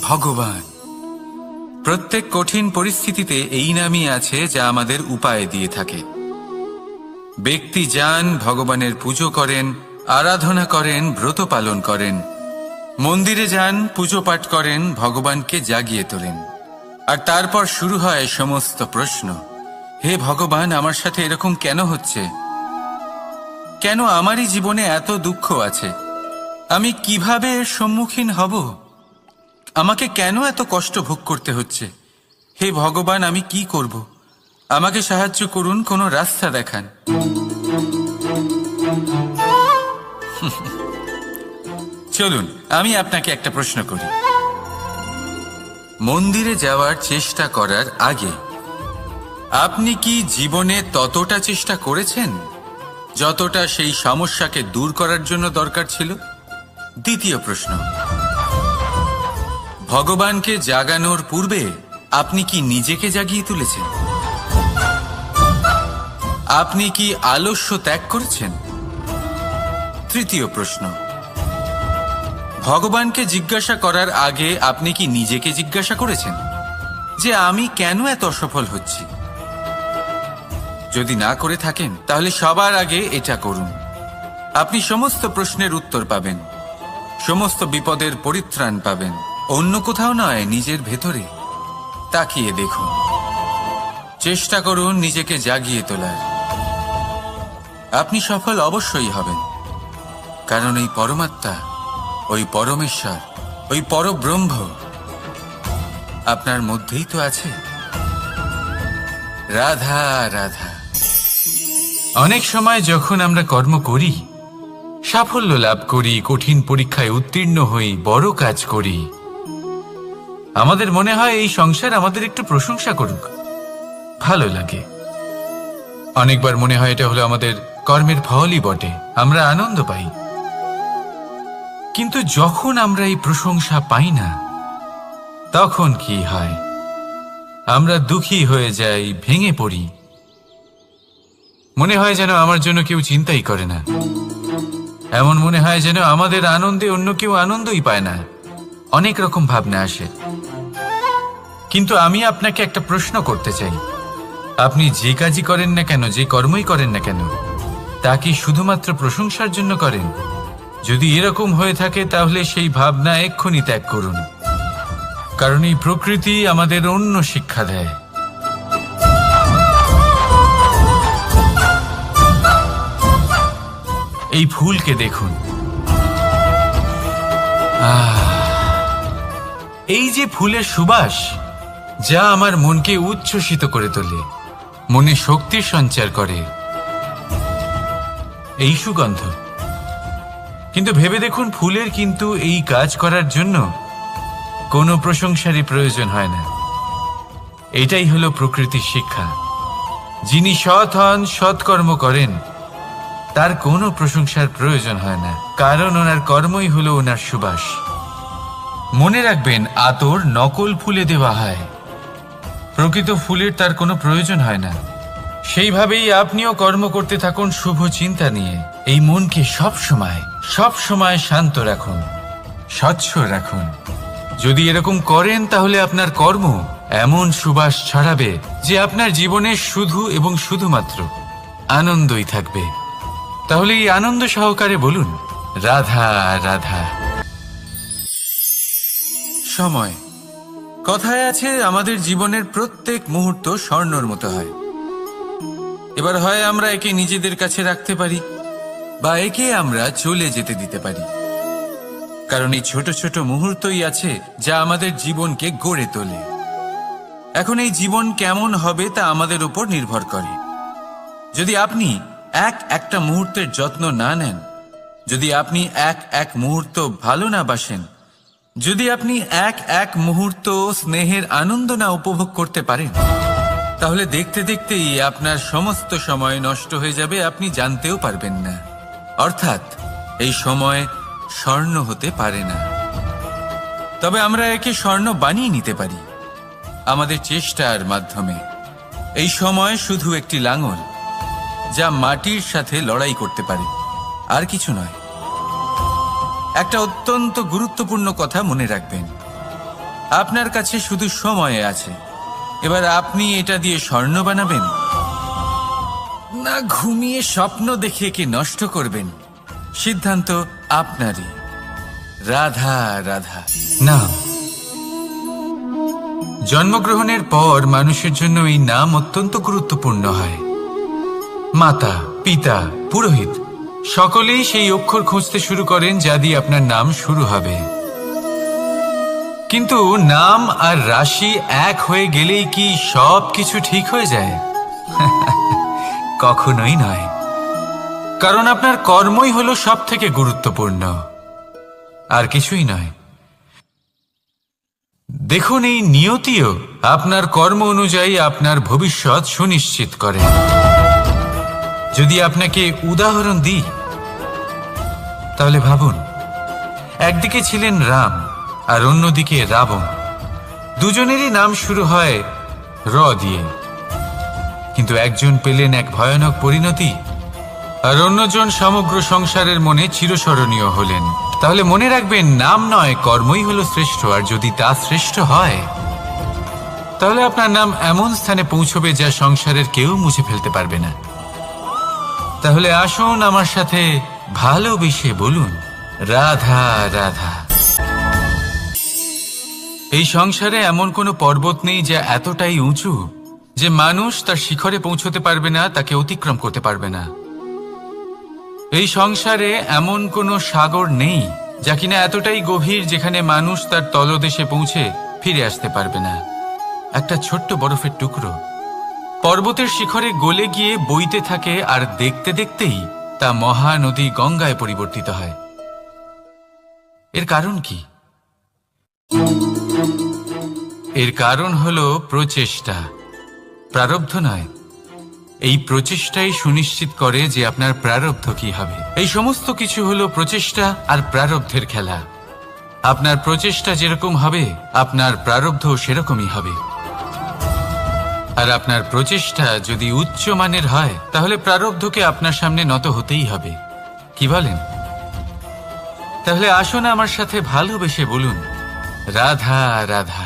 ভগবান। প্রত্যেক কঠিন পরিস্থিতিতে এই নামই আছে যা আমাদের উপায় দিয়ে থাকে। ব্যক্তি যান, ভগবানের পুজো করেন, আরাধনা করেন, ব্রত পালন করেন, মন্দিরে যান, পুজো পাঠ করেন, ভগবানকে জাগিয়ে তোলেন। আর তারপর শুরু হয় সমস্ত প্রশ্ন। হে ভগবান, আমার সাথে এরকম কেন হচ্ছে? কেন আমারই জীবনে এত দুঃখ আছে? আমি কিভাবে এর সম্মুখীন হব? আমাকে কেন এত কষ্ট ভোগ করতে হচ্ছে? হে ভগবান, আমি কি করব? আমাকে সাহায্য করুন, কোনো রাস্তা দেখান। চলুন আমি আপনাকে একটা প্রশ্ন করি। মন্দিরে যাওয়ার চেষ্টা করার আগে আপনি কি জীবনে ততটা চেষ্টা করেছেন যতটা সেই সমস্যাকে দূর করার জন্য দরকার ছিল? দ্বিতীয় প্রশ্ন, ভগবানকে জাগানোর পূর্বে আপনি কি নিজেকে জাগিয়ে তুলেছেন? আপনি কি আলস্য ত্যাগ করেছেন? তৃতীয় প্রশ্ন, ভগবানকে জিজ্ঞাসা করার আগে আপনি কি নিজেকে জিজ্ঞাসা করেছেন যে আমি কেন এত অসফল হচ্ছি? যদি না করে থাকেন তাহলে সবার আগে এটা করুন। আপনি সমস্ত প্রশ্নের উত্তর পাবেন, সমস্ত বিপদের পরিত্রাণ পাবেন। অন্য কোথাও নয়, নিজের ভেতরে তাকিয়ে দেখুন। চেষ্টা করুন নিজেকে জাগিয়ে তোলার। আপনি সফল অবশ্যই হবেন, কারণ এই পরমাত্মা, ওই পরমেশ্বর, ওই পরব্রহ্ম আপনার মধ্যেই তো আছে। রাধা রাধা। অনেক সময় যখন আমরা কর্ম করি, সাফল্য লাভ করি, কঠিন পরীক্ষায় উত্তীর্ণ হই, বড় কাজ করি, আমাদের মনে হয় এই সংসার আমাদের একটু প্রশংসা করুক, ভালো লাগে। অনেকবার মনে হয় এটা হলো আমাদের কর্মের ফলই বটে, আমরা আনন্দ পাই। কিন্তু যখন আমরা এই প্রশংসা পাই না, তখন কি হয়? আমরা দুঃখী হয়ে যাই, ভেঙে পড়ি। মনে হয় যেন আমার জন্য কেউ চিন্তাই করে না। এমন মনে হয় যেন আমাদের আনন্দে অন্য কেউ আনন্দই পায় না। অনেক রকম ভাবনা আসে। কিন্তু আমি আপনাকে একটা প্রশ্ন করতে চাই। আপনি যে কাজই করেন না কেন, যে কর্মই করেন না কেন, তা কি শুধুমাত্র প্রশংসার জন্য করেন? যদি এরকম হয়ে থাকে তাহলে সেই ভাবনা এক্ষুনি ত্যাগ করুন, কারণ এই প্রকৃতি আমাদের অন্য শিক্ষা দেয়। এই ফুলকে দেখুন, এই যে ফুলের সুবাস, যা আমার মনকে উচ্ছ্বসিত করে তোলে, মনে শক্তির সঞ্চার করে, এই সুগন্ধ। কিন্তু ভেবে দেখুন, ফুলের কিন্তু এই কাজ করার জন্য কোনো প্রশংসারই প্রয়োজন হয় না। এটাই হলো প্রকৃতির শিক্ষা। যিনি সৎ হন, সৎকর্ম করেন, তার কোনো প্রশংসার প্রয়োজন হয় না, কারণ ওনার কর্মই হলো ওনার সুবাস। মনে রাখবেন, আতর নকল ফুলে দেওয়া হয়, প্রকৃত ফুলের তার কোনো প্রয়োজন হয় না। সেইভাবেই আপনিও কর্ম করতে থাকুন শুভ চিন্তা নিয়ে। এই মনকে সব সময় শান্ত রাখুন, স্বচ্ছ রাখুন। যদি এরকম করেন তাহলে আপনার কর্ম এমন সুবাস ছড়াবে যে আপনার জীবনে শুধু এবং শুধুমাত্র আনন্দই থাকবে। তাহলে এই আনন্দ সহকারে বলুন, রাধা রাধা। সময়, কথায় আছে আমাদের জীবনের প্রত্যেক মুহূর্ত স্বর্ণর মতো হয়। এবার হয় আমরা একে নিজেদের কাছে রাখতে পারি, বা একে আমরা চলে যেতে দিতে পারি। কারণ এই ছোট ছোট মুহূর্তই আছে যা আমাদের জীবনকে গড়ে তোলে। এখন এই জীবন কেমন হবে তা আমাদের উপর নির্ভর করে। যদি আপনি একটা মুহূর্তের যত্ন না নেন, যদি আপনি এক মুহূর্ত ভালো না বাসেন, যদি আপনি এক মুহূর্ত স্নেহের আনন্দ না উপভোগ করতে পারেন, তাহলে দেখতে দেখতেই আপনার সমস্ত সময় নষ্ট হয়ে যাবে, আপনি জানতেও পারবেন না। অর্থাৎ এই সময় স্বর্ণ হতে পারে না। তবে আমরা একে স্বর্ণ বানিয়ে নিতে পারি আমাদের চেষ্টার মাধ্যমে। এই সময় শুধু একটি লাঙল, যা মাটির সাথে লড়াই করতে পারে, আর কিছু নয়। একটা অত্যন্ত গুরুত্বপূর্ণ কথা মনে রাখবেন, আপনার কাছে শুধু সময় আছে। এবার আপনি এটা দিয়ে স্বর্ণ বানাবেন, না ঘুমিয়ে স্বপ্ন দেখে একে নষ্ট করবেন, সিদ্ধান্ত আপনারই। রাধা রাধা। নাম। জন্মগ্রহণের পর মানুষের জন্য এই নাম অত্যন্ত গুরুত্বপূর্ণ হয়। মাতা, পিতা, পুরোহিত সকলেই সেই অক্ষর খুঁজতে শুরু করেন যা দিয়ে আপনার নাম শুরু হবে। কিন্তু নাম আর রাশি এক হয়ে গেলেই কি সব কিছু ঠিক হয়ে যায়? কখনোই নয়। কারণ আপনার কর্মই হলো সব থেকে গুরুত্বপূর্ণ, আর কিছুই নয়। দেখুন, এই নিয়তিও আপনার কর্ম অনুযায়ী আপনার ভবিষ্যৎ সুনিশ্চিত করে। যদি আপনাকে উদাহরণ দিই, তাহলে ভাবুন, একদিকে ছিলেন রাম আর অন্যদিকে রাবণ। দুজনেরই নাম শুরু হয় র দিয়ে, কিন্তু একজন পেলেন এক ভয়ানক পরিণতি আর অন্যজন সমগ্র সংসারের মনে চিরস্মরণীয় হলেন। তাহলে মনে রাখবেন, নাম নয়, কর্মই হলো শ্রেষ্ঠ। আর যদি তা শ্রেষ্ঠ হয়, তাহলে আপনার নাম এমন স্থানে পৌঁছবে যা সংসারের কেউ মুছে ফেলতে পারবে না। তাহলে আসুন আমার সাথে ভালোবেসে বলুন, রাধা রাধা। এই সংসারে এমন কোনো পর্বত নেই যা এতটাই উঁচু যে মানুষ তার শিখরে পৌঁছতে পারবে না, তাকে অতিক্রম করতে পারবে না। এই সংসারে এমন কোনো সাগর নেই যা কিনা এতটাই গভীর যেখানে মানুষ তার তলদেশে পৌঁছে ফিরে আসতে পারবে না। একটা ছোট্ট বরফের টুকরো পর্বতের শিখরে গলে গিয়ে বইতে থাকে, আর দেখতে দেখতেই তা মহানদী গঙ্গায় পরিবর্তিত হয়। এর কারণ কি? এর কারণ হলো প্রচেষ্টা, প্রারব্ধ নয়। এই প্রচেষ্টাই সুনিশ্চিত করে যে আপনার প্রারব্ধ কি হবে। এই সমস্ত কিছু হলো প্রচেষ্টা আর প্রারব্ধের খেলা। আপনার প্রচেষ্টা যেরকম হবে, আপনার প্রারব্ধ সেরকমই হবে। আর আপনার প্রচেষ্টা যদি উচ্চ মানের হয়, তাহলে প্রারব্ধকে আপনার সামনে নত হতেই হবে। কি বলেন? তাহলে আসুন আমার সাথে ভালোবেসে বলুন, রাধা রাধা।